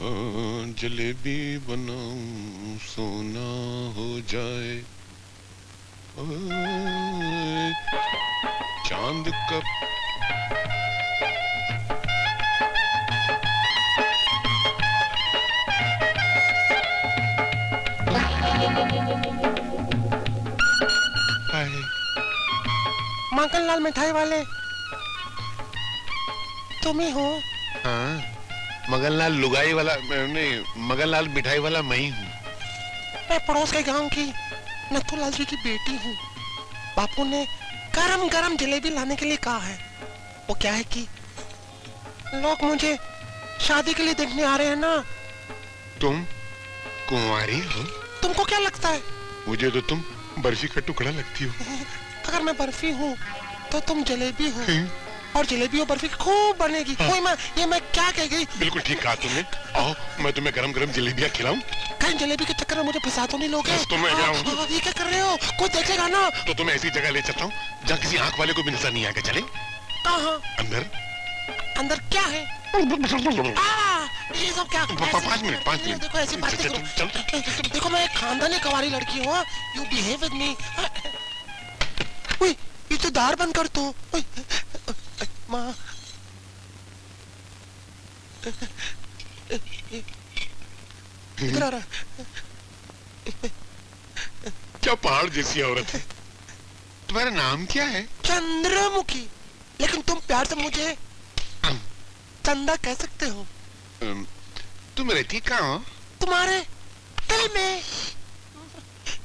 जलेबी बनाऊं सोना हो जाए। चांद का मगनलाल मिठाई वाले तुम ही हो? हाँ, मगनलाल लुगाई वाला नहीं, मगनलाल मिठाई वाला मैं ही हूँ। मैं पड़ोस के गांव की नथुलाल जी की बेटी हूँ। बापू ने गरम गरम जलेबी लाने के लिए कहा है। वो क्या है कि लोग मुझे शादी के लिए देखने आ रहे हैं ना। तुम कुंवारी हो? तुमको क्या लगता है? मुझे तो तुम बर्फी का टुकड़ा लगती हो। अगर मैं बर्फी हूँ तो तुम जलेबी हो, और जलेबी और बर्फी खूब बनेगी। हाँ। मैं क्या कह गई? बिल्कुल ठीक कहा तुमने। आओ मैं तुम्हें गरम गरम जलेबियाँ खिलाऊं। कहीं जलेबी के चक्कर में मुझे फंसा तो नहीं लोगे? तो मैं क्या हूँ? ये क्या कर रहे हो? कोई देखेगा ना। तो तुम्हें ऐसी जगह ले चलता हूँ जहाँ किसी आंख वाले को भी नजर नहीं आएगा। चले? कहाँ? अंदर। अंदर क्या है? ये सब क्या? 5 मिनट। देखो ऐसी बातें करो। देखो मैं एक खानदानी कवारी लड़की हूँ। You behave with me. ये तो दार बंद कर तू। माँ इधर आ रहा। क्या पहाड़ जैसी औरत है। तुम्हारा नाम क्या है? चंद्रमुखी। लेकिन तुम प्यार से मुझे चंदा कह सकते हो। तुम रहती कहाँ हो? तुम्हारे दिल में।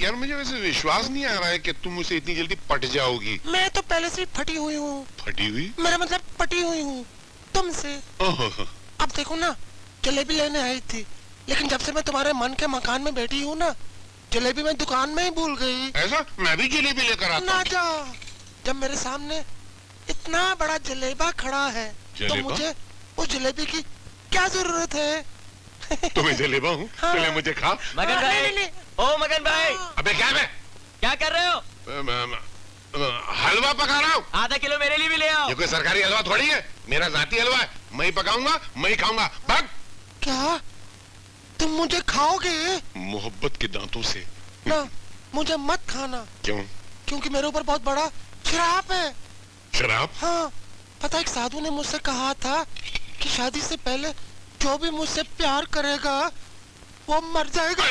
यार मुझे वैसे विश्वास नहीं आ रहा है कि तुम मुझसे इतनी जल्दी पट जाओगी। मैं तो पहले से फटी हुई हूँ। फटी हुई? मेरा मतलब पटी हुई हूँ तुमसे। अब देखो ना, जलेबी लेने आई थी, लेकिन जब से मैं तुम्हारे मन के मकान में बैठी हूँ ना, जलेबी मैं दुकान में ही भूल गई। ऐसा? मैं भी जलेबी लेकर आता ना जा। जब मेरे सामने इतना बड़ा जलेबा खड़ा है तो मुझे उस जलेबी की क्या जरूरत है? तुम्हें जलेबा हूँ? हाँ। पहले मुझे खा। मगन भाई। नहीं। ओ मगन भाई। अबे क्या है? क्या कर रहे हो? हलवा पका रहा हूँ। आधा किलो मेरे लिए भी ले आओ। ये कोई सरकारी हलवा थोड़ी है, मेरा जाती हलवा है। मैं ही पकाऊंगा, मैं ही खाऊंगा। भाग। क्या तुम मुझे खाओगे? मोहब्बत के दांतों से। ना, मुझे मत खाना। क्यों? क्योंकि मेरे ऊपर बहुत बड़ा श्राप है। शराब? हाँ, पता एक साधु ने मुझसे कहा था कि शादी से पहले जो भी मुझसे प्यार करेगा वो मर जाएगा।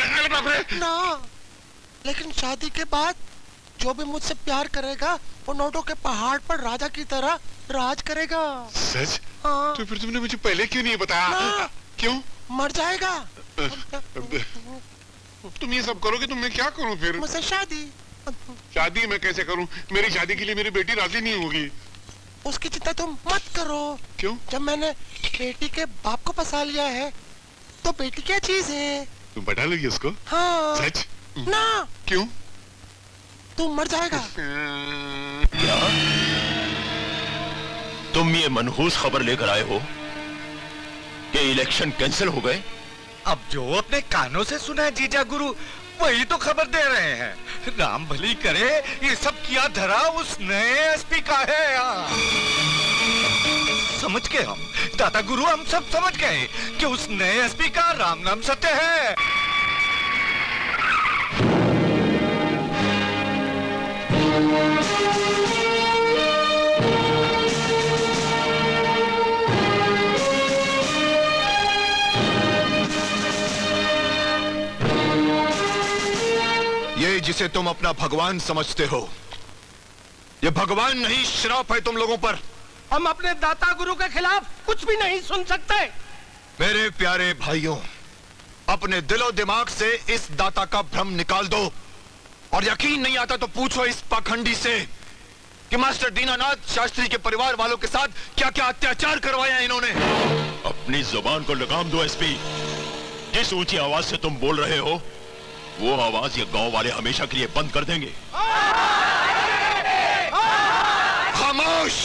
ना, लेकिन शादी के बाद जो भी मुझसे प्यार करेगा वो नोटों के पहाड़ पर राजा की तरह राज करेगा। सच? हाँ। तो फिर तुमने मुझे पहले क्यों नहीं बताया? ना, क्यों? मर जाएगा। तुम ये सब करोगे तो मैं क्या करूं फिर? मुझसे शादी। शादी मैं कैसे करूं? मेरी शादी के लिए मेरी बेटी राजी नहीं होगी। उसकी चिंता तुम मत करो। क्यों? जब मैंने बेटी के बाप को फंसा लिया है तो बेटी क्या चीज है? तुम पटा लोगी उसको? हाँ। सच? ना। क्यों? तू मर जाएगा। क्या तुम ये मनहूस खबर लेकर आए हो कि इलेक्शन कैंसिल हो गए? अब जो अपने कानों से सुना है जीजा गुरु वही तो खबर दे रहे हैं। राम भली करे, ये सब किया धरा उस नए एसपी का है यार। समझ गए हम, दादा गुरु हम सब समझ गए कि उस नए एसपी का राम नाम सत्य है। ये जिसे तुम अपना भगवान समझते हो, ये भगवान नहीं श्राप है तुम लोगों पर। हम अपने दाता गुरु के खिलाफ कुछ भी नहीं सुन सकते। मेरे प्यारे भाइयों, अपने दिलो दिमाग से इस दाता का भ्रम निकाल दो। और यकीन नहीं आता तो पूछो इस पाखंडी से कि मास्टर दीनानाथ शास्त्री के परिवार वालों के साथ क्या क्या अत्याचार करवाया इन्होंने। अपनी जुबान को लगाम दो एसपी। जिस ऊंची आवाज से तुम बोल रहे हो वो आवाज ये गांव वाले हमेशा के लिए बंद कर देंगे। खामोश!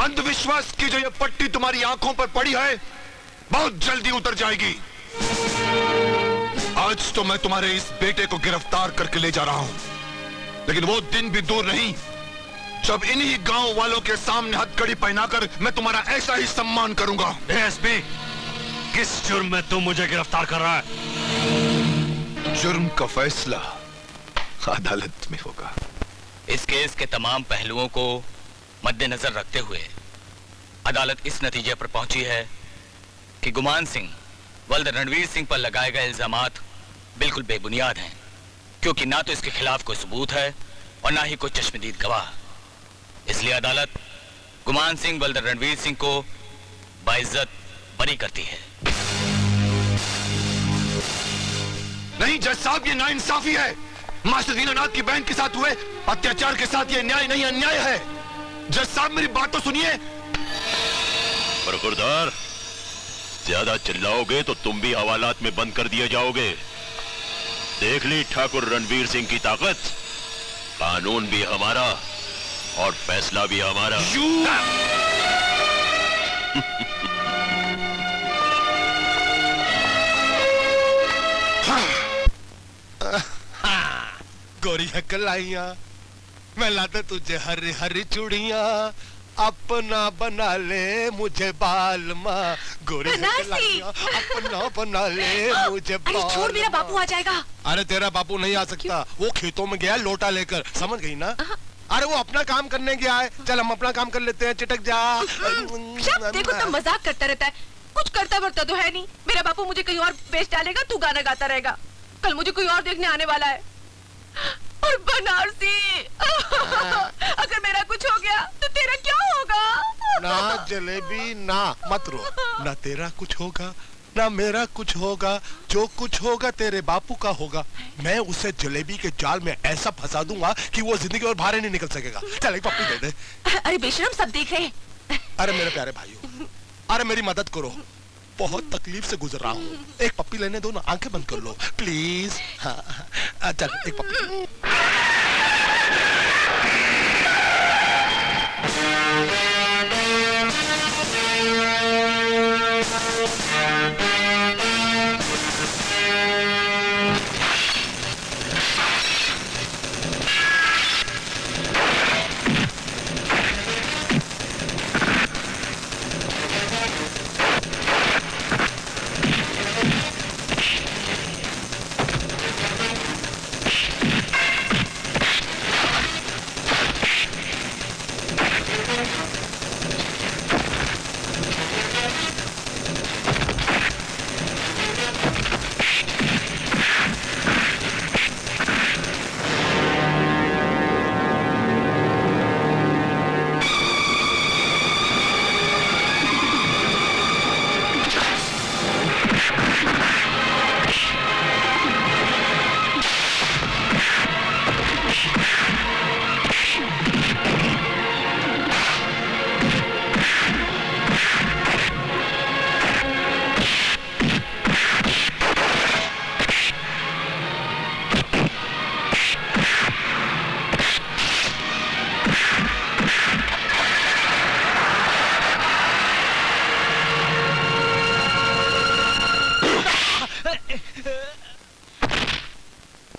अंधविश्वास की जो ये पट्टी तुम्हारी आंखों पर पड़ी है बहुत जल्दी उतर जाएगी। आज तो मैं तुम्हारे इस बेटे को गिरफ्तार करके ले जा रहा हूं, लेकिन वो दिन भी दूर नहीं जब इन्हीं गांव वालों के सामने हथकड़ी पहनाकर मैं तुम्हारा ऐसा ही सम्मान करूंगा। एसपी, किस जुर्म में तू मुझे गिरफ्तार कर रहा है? जुर्म का फैसला अदालत में होगा। इस केस के तमाम पहलुओं को मद्देनजर रखते हुए अदालत इस नतीजे पर पहुंची है कि गुमान सिंह वल्द रणवीर सिंह पर लगाए गए इल्जामात बिल्कुल बेबुनियाद हैं, क्योंकि ना तो इसके खिलाफ कोई सबूत है और ना ही कोई चश्मदीद गवाह। इसलिए अदालत गुमान सिंह वल्द रणवीर सिंह को बाइज्जत बरी करती है। नहीं जज साहब, ये नाइंसाफी है। मास्टर दीनानाथ की बहन के साथ हुए अत्याचार के साथ ये न्याय नहीं, अन्याय है। जज साहब मेरी बात तो सुनिए। बरखुरदार, ज्यादा चिल्लाओगे तो तुम भी हवालात में बंद कर दिए जाओगे। देख ली ठाकुर रणवीर सिंह की ताकत। कानून भी हमारा और फैसला भी हमारा। गोरी हकलाइया, मैं लाता तुझे हरी हरी चूड़ियां, अपना बना ले मुझे बाल माँ। गोरी हकलाइया, अपना बना ले मुझे बाल। अरे छोड़, मेरा बापू आ जाएगा। अरे तेरा बापू नहीं आ सकता, वो खेतों में गया लोटा लेकर, समझ गई ना? अरे वो अपना काम करने गया है, चल हम अपना काम कर लेते हैं, चिटक जा। देखो तो मजाक करता रहता है, कुछ करता वर्ता तो है नहीं। मेरा बापू मुझे कहीं और बेच डालेगा, तू गाना गाता रहेगा। कल मुझे कोई और देखने आने वाला है। और बनारसी, अगर मेरा कुछ हो गया तो तेरा क्या होगा? ना जलेबी, ना मत रो। ना तेरा कुछ होगा ना मेरा कुछ होगा, जो कुछ होगा तेरे बापू का होगा। मैं उसे जलेबी के जाल में ऐसा फंसा दूंगा कि वो जिंदगी और बाहर नहीं निकल सकेगा। चल एक पप्पी दे दे। अरे बेशरम, सब देख रहे हैं। अरे मेरे प्यारे भाइयों, अरे मेरी मदद करो, बहुत तकलीफ से गुजर रहा हूँ। एक पप्पी लेने दो ना, आंखें बंद कर लो प्लीज। हाँ चल एक पप्पी।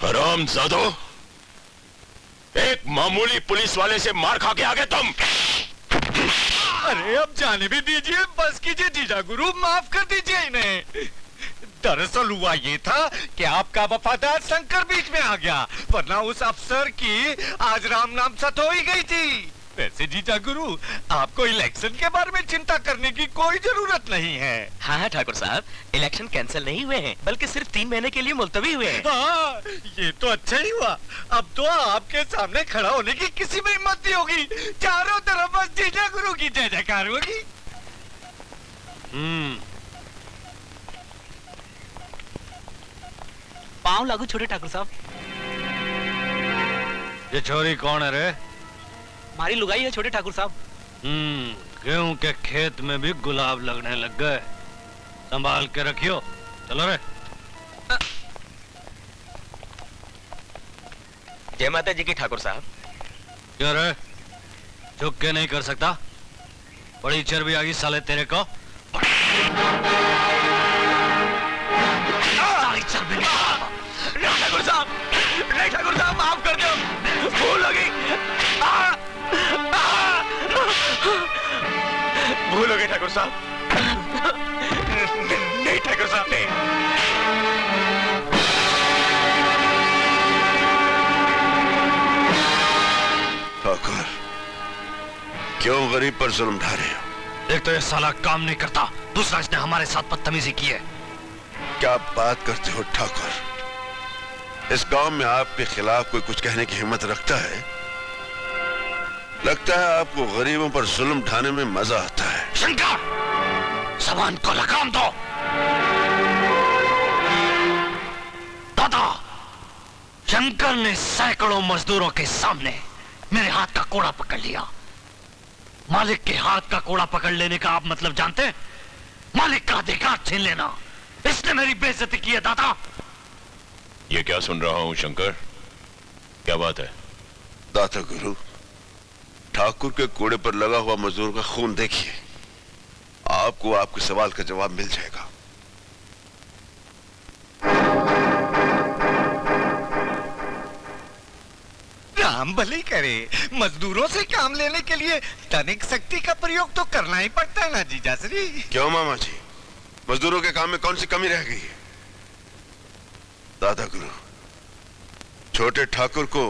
हरामजादो, एक मामूली पुलिस वाले से मार खा के आ गए तुम। अरे अब जाने भी दीजिए, बस कीजिए जीजा गुरु, माफ कर दीजिए इन्हें। दरअसल हुआ ये था कि आपका वफादार शंकर बीच में आ गया, वरना उस अफसर की आज राम नाम सत हो ही गई थी। वैसे जीजा गुरु, आपको इलेक्शन के बारे में चिंता करने की कोई जरूरत नहीं है। हाँ ठाकुर साहब, इलेक्शन कैंसिल नहीं हुए हैं, बल्कि सिर्फ 3 महीने के लिए मुलतवी हुए हैं। हाँ, ये तो अच्छा ही हुआ। अब तो आपके सामने खड़ा होने की किसी में हिम्मत नहीं होगी। चारों तरफ बस जीजा गुरु की जय जयकार होगी। पाँव लागू छोटे ठाकुर साहब। ये छोरी कौन है रे? हमारी लुगाई है छोटे ठाकुर साहब। गेहूं के खेत में भी गुलाब लगने लग गए, संभाल के रखियो। चलो रे। जय माता जी की ठाकुर साहब। क्यों रे, झुक के नहीं कर सकता? बड़ी चर्बी आ गई साले तेरे को। ठाकुर साहब, नहीं ठाकुर साहब, माफ कर दो, भूल हो गई। भूल हो गई ठाकुर साहब। नहीं ठाकुर साहब, नहीं। ठाकुर, क्यों गरीब पर जुल्म ढा रहे हो? एक तो ये साला काम नहीं करता, दूसरा इसने हमारे साथ बदतमीजी की है। क्या बात करते हो ठाकुर? इस गांव में आपके खिलाफ कोई कुछ कहने की हिम्मत रखता है? लगता है आपको गरीबों पर जुल्म ढाने में मजा आता है। शंकर, जबान को लगाम दो। दादा, शंकर ने सैकड़ों मजदूरों के सामने मेरे हाथ का कोड़ा पकड़ लिया। मालिक के हाथ का कोड़ा पकड़ लेने का आप मतलब जानते हैं? मालिक का अधिकार छीन लेना। इसने मेरी बेइज्जती की है दादा। ये क्या सुन रहा हूं शंकर? क्या बात है? दाता गुरु, ठाकुर के कोड़े पर लगा हुआ मजदूर का खून देखिए, आपको आपके सवाल का जवाब मिल जाएगा। राम भली करे, मजदूरों से काम लेने के लिए तनिक शक्ति का प्रयोग तो करना ही पड़ता है ना जीजाश्री। क्यों मामा जी, मजदूरों के काम में कौन सी कमी रह गई है? दादा गुरु, छोटे ठाकुर को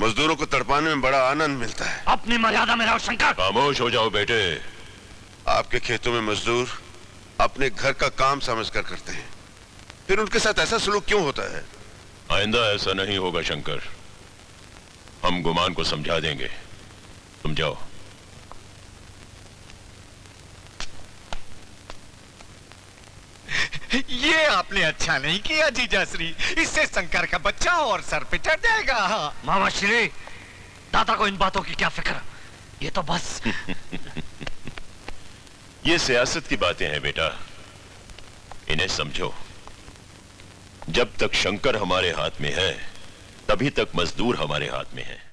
मजदूरों को तड़पाने में बड़ा आनंद मिलता है। अपनी मर्यादा में रहो शंकर। खामोश हो जाओ बेटे। आपके खेतों में मजदूर अपने घर का काम समझकर करते हैं, फिर उनके साथ ऐसा सलूक क्यों होता है? आइंदा ऐसा नहीं होगा शंकर। हम गुमान को समझा देंगे, तुम जाओ। ये आपने अच्छा नहीं किया जीजाश्री, इससे शंकर का बच्चा और सर पे चढ़ जाएगा। मामा श्री, दादा को इन बातों की क्या फिक्र, ये तो बस ये सियासत की बातें हैं बेटा, इन्हें समझो। जब तक शंकर हमारे हाथ में है, तभी तक मजदूर हमारे हाथ में है।